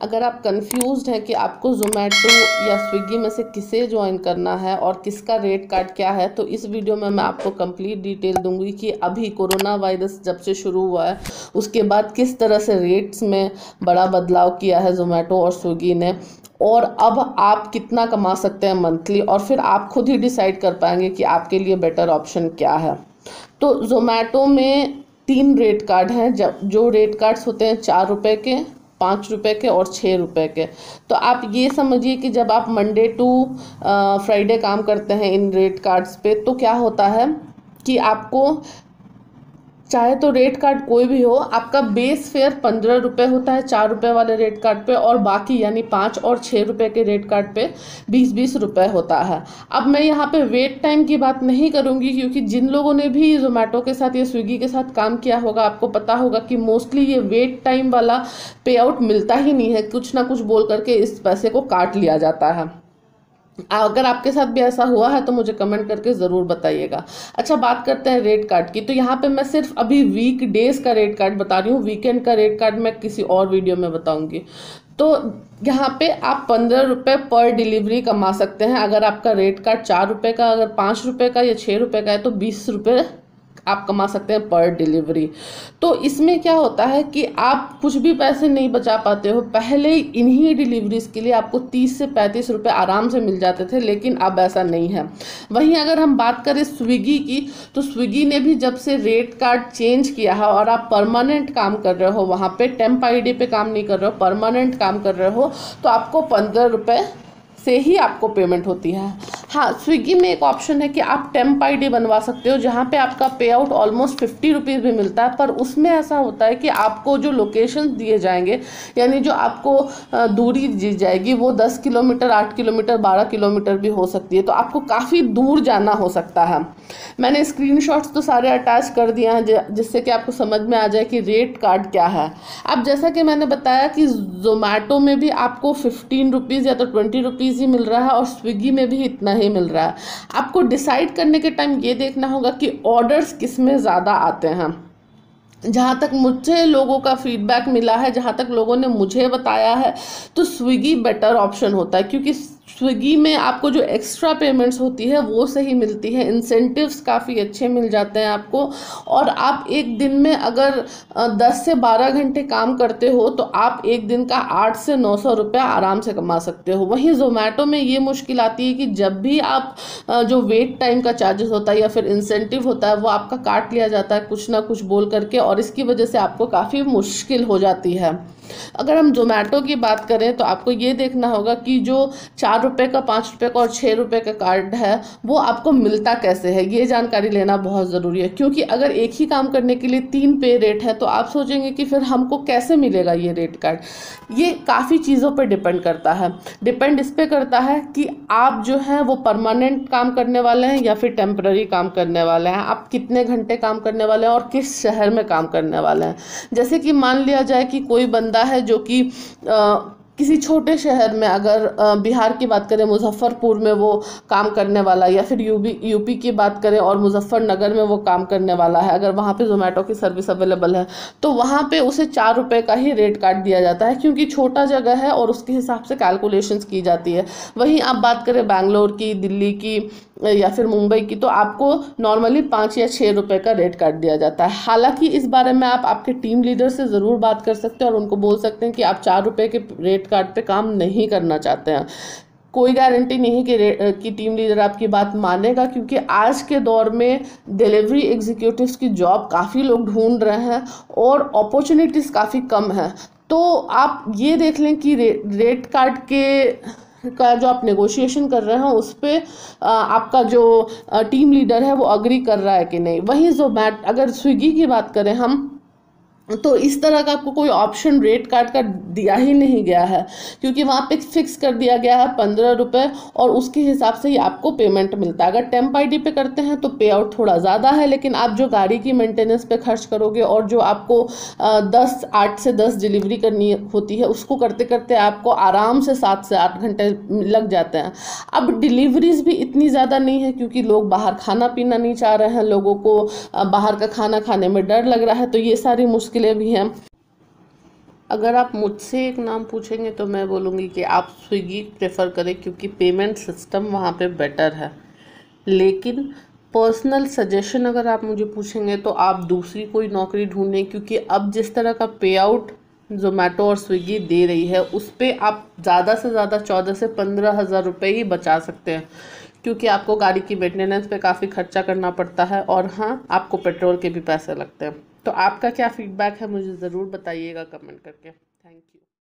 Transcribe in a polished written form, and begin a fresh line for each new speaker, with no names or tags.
अगर आप कंफ्यूज्ड हैं कि आपको ज़ोमैटो या स्विगी में से किसे ज्वाइन करना है और किसका रेट कार्ड क्या है, तो इस वीडियो में मैं आपको कंप्लीट डिटेल दूंगी कि अभी कोरोना वायरस जब से शुरू हुआ है उसके बाद किस तरह से रेट्स में बड़ा बदलाव किया है ज़ोमैटो और स्विगी ने, और अब आप कितना कमा सकते हैं मंथली, और फिर आप खुद ही डिसाइड कर पाएंगे कि आपके लिए बेटर ऑप्शन क्या है। तो ज़ोमैटो में 3 रेट कार्ड हैं, जो रेट कार्ड्स होते हैं 4 रुपये के, 5 रुपये के और 6 रुपये के। तो आप ये समझिए कि जब आप मंडे टू फ्राइडे काम करते हैं इन रेट कार्ड्स पे, तो क्या होता है कि आपको चाहे तो रेट कार्ड कोई भी हो, आपका बेस फेयर 15 रुपये होता है 4 रुपये वाले रेट कार्ड पे, और बाकी यानी 5 और 6 रुपये के रेट कार्ड पे 20-20 रुपये होता है। अब मैं यहाँ पे वेट टाइम की बात नहीं करूँगी, क्योंकि जिन लोगों ने भी ज़ोमैटो के साथ या स्विगी के साथ काम किया होगा आपको पता होगा कि मोस्टली ये वेट टाइम वाला पे आउट मिलता ही नहीं है, कुछ ना कुछ बोल करके इस पैसे को काट लिया जाता है। अगर आपके साथ भी ऐसा हुआ है तो मुझे कमेंट करके ज़रूर बताइएगा। अच्छा, बात करते हैं रेट कार्ड की। तो यहाँ पे मैं सिर्फ अभी वीक डेज का रेट कार्ड बता रही हूँ, वीकेंड का रेट कार्ड मैं किसी और वीडियो में बताऊँगी। तो यहाँ पे आप 15 रुपये पर डिलीवरी कमा सकते हैं। अगर आपका रेट कार्ड 4 रुपये का, अगर 5 रुपये का या 6 रुपये का है तो 20 रुपये आप कमा सकते हैं पर डिलीवरी। तो इसमें क्या होता है कि आप कुछ भी पैसे नहीं बचा पाते हो। पहले इन्हीं डिलीवरीज के लिए आपको 30 से 35 रुपये आराम से मिल जाते थे, लेकिन अब ऐसा नहीं है। वहीं अगर हम बात करें स्विगी की, तो स्विगी ने भी जब से रेट कार्ड चेंज किया है और आप परमानेंट काम कर रहे हो, वहाँ पे टेम्प आईडी पे काम नहीं कर रहे हो, परमानेंट काम कर रहे हो, तो आपको 15 रुपये से ही आपको पेमेंट होती है। हाँ, स्विगी में एक ऑप्शन है कि आप टेम्प आईडी बनवा सकते हो, जहाँ पे आपका पे आउट ऑलमोस्ट 50 रुपीज़ भी मिलता है, पर उसमें ऐसा होता है कि आपको जो लोकेशन दिए जाएंगे, यानी जो आपको दूरी दी जाएगी वो 10 किलोमीटर, 8 किलोमीटर, 12 किलोमीटर भी हो सकती है, तो आपको काफ़ी दूर जाना हो सकता है। मैंने स्क्रीनशॉट्स तो सारे अटैच कर दिए हैं जिससे कि आपको समझ में आ जाए कि रेट कार्ड क्या है। अब जैसा कि मैंने बताया कि ज़ोमैटो में भी आपको 15 रुपीज़ या तो 20 रुपीज़ ही मिल रहा है, और स्विगी में भी इतना ही मिल रहा है। आपको डिसाइड करने के टाइम ये देखना होगा कि ऑर्डर्स किस में ज़्यादा आते हैं। जहाँ तक मुझे लोगों का फीडबैक मिला है, जहाँ तक लोगों ने मुझे बताया है, तो स्विगी बेटर ऑप्शन होता है, क्योंकि स्विगी में आपको जो एक्स्ट्रा पेमेंट्स होती है वो सही मिलती है, इंसेंटिव्स काफ़ी अच्छे मिल जाते हैं आपको, और आप एक दिन में अगर 10 से 12 घंटे काम करते हो तो आप एक दिन का 800 से 900 रुपया आराम से कमा सकते हो। वहीं ज़ोमैटो में ये मुश्किल आती है कि जब भी आप जो वेट टाइम का चार्जेस होता है या फिर इंसेंटिव होता है वो आपका काट लिया जाता है कुछ ना कुछ बोल करके, और इसकी वजह से आपको काफ़ी मुश्किल हो जाती है। अगर हम ज़ोमैटो की बात करें तो आपको ये देखना होगा कि जो 4 रुपये का, 5 रुपये का और 6 रुपये का कार्ड है वो आपको मिलता कैसे है, ये जानकारी लेना बहुत ज़रूरी है। क्योंकि अगर एक ही काम करने के लिए 3 पे रेट है तो आप सोचेंगे कि फिर हमको कैसे मिलेगा ये रेट कार्ड। ये काफ़ी चीज़ों पर डिपेंड करता है। डिपेंड इस पर करता है कि आप जो है वो परमानेंट काम करने वाले हैं या फिर टेम्पररी काम करने वाले हैं, आप कितने घंटे काम करने वाले हैं और किस शहर में काम करने वाले हैं। जैसे कि मान लिया जाए कि कोई बंदा है जो कि किसी छोटे शहर में, अगर बिहार की बात करें मुजफ्फरपुर में वो काम करने वाला, या फिर यूपी की बात करें और मुजफ्फरनगर में वो काम करने वाला है, अगर वहाँ पे ज़ोमैटो की सर्विस अवेलेबल है तो वहाँ पे उसे 4 रुपये का ही रेट कार्ड दिया जाता है, क्योंकि छोटा जगह है और उसके हिसाब से कैलकुलेशंस की जाती है। वहीं आप बात करें बैंगलोर की, दिल्ली की या फिर मुंबई की, तो आपको नॉर्मली 5 या 6 रुपये का रेट कार्ड दिया जाता है। हालांकि इस बारे में आप आपके टीम लीडर से ज़रूर बात कर सकते हैं और उनको बोल सकते हैं कि आप 4 रुपये के रेट कार्ड पे काम नहीं करना चाहते हैं। कोई गारंटी नहीं कि टीम लीडर आपकी बात मानेगा, क्योंकि आज के दौर में डिलीवरी एग्जीक्यूटिव्स की जॉब काफ़ी लोग ढूंढ रहे हैं और अपॉर्चुनिटीज़ काफ़ी कम है। तो आप ये देख लें कि रेट कार्ड का जो आप नेगोशिएशन कर रहे हैं उस पर आपका जो टीम लीडर है वो अग्री कर रहा है कि नहीं। वहीं ज़ोमैटो, अगर स्विगी की बात करें हम, तो इस तरह का आपको कोई ऑप्शन रेट कार्ड का दिया ही नहीं गया है, क्योंकि वहाँ पे फिक्स कर दिया गया है 15 रुपये, और उसके हिसाब से ही आपको पेमेंट मिलता है। अगर टेम्प आईडी पे करते हैं तो पे आउट थोड़ा ज़्यादा है, लेकिन आप जो गाड़ी की मेंटेनेंस पे खर्च करोगे और जो आपको 8 से 10 डिलीवरी करनी होती है उसको करते करते आपको आराम से 7 से 8 घंटे लग जाते हैं। अब डिलीवरीज भी इतनी ज़्यादा नहीं है, क्योंकि लोग बाहर खाना पीना नहीं चाह रहे हैं, लोगों को बाहर का खाना खाने में डर लग रहा है, तो ये सारी मुश्किलें भी हैं। अगर आप मुझसे एक नाम पूछेंगे तो मैं बोलूँगी कि आप स्विगी प्रेफर करें, क्योंकि पेमेंट सिस्टम वहाँ पे बेटर है। लेकिन पर्सनल सजेशन अगर आप मुझे पूछेंगे तो आप दूसरी कोई नौकरी ढूंढें, क्योंकि अब जिस तरह का पे आउट जोमेटो और स्विगी दे रही है उस पर आप ज़्यादा से ज़्यादा 14 से 15 हज़ार रुपये ही बचा सकते हैं, क्योंकि आपको गाड़ी की मेंटेनेंस पे काफ़ी खर्चा करना पड़ता है और हाँ, आपको पेट्रोल के भी पैसे लगते हैं। तो आपका क्या फीडबैक है मुझे ज़रूर बताइएगा कमेंट करके। Thank you.